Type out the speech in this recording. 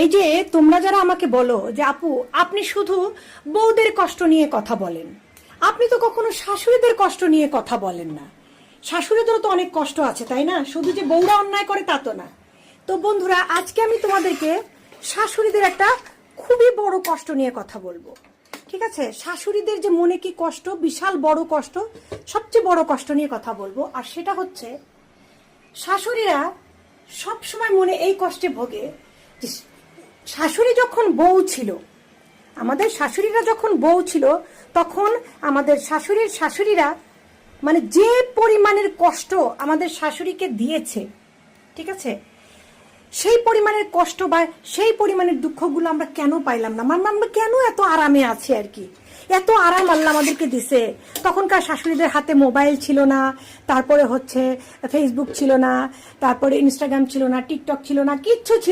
এই যে তোমরা যারা আমাকে বলো যে আপু আপনি শুধু বউদের কষ্ট নিয়ে কথা বলেন, আপনি তো কখনো শাশুড়িদের কষ্ট নিয়ে কথা বলেন না। শাশুড়িদেরও তো অনেক কষ্ট আছে, তাই না? শুধু যে বউরা অন্যায় করে তা তো না। তো বন্ধুরা, আজকে আমি তোমাদেরকে শাশুড়িদের একটা খুবই বড় কষ্ট নিয়ে কথা বলবো। ঠিক আছে? শাশুড়িদের যে মনে কি কষ্ট, বিশাল বড় কষ্ট, সবচেয়ে বড় কষ্ট নিয়ে কথা বলবো। আর সেটা হচ্ছে, শাশুড়িরা সব সময় মনে এই কষ্টে ভোগে, শাশুড়ি যখন বউ ছিল, আমাদের শাশুড়িরা যখন বউ ছিল, তখন আমাদের শাশুড়িরা মানে যে পরিমাণের কষ্ট আমাদের শাশুড়িকে দিয়েছে, ঠিক আছে, সেই পরিমাণের কষ্ট বা সেই পরিমাণের দুঃখগুলো আমরা কেন পাইলাম না? মানে আমরা কেন এত আরামে আছি আর কি? এত আরাম আল্লাহ আমাদেরকে দিছে। তখনকার শাশুড়িদের হাতে মোবাইল ছিল না, তারপরে হচ্ছে ফেসবুক ছিল না, তারপরে ইনস্টাগ্রাম ছিল না, টিকটক ছিল না, কিচ্ছু ছিল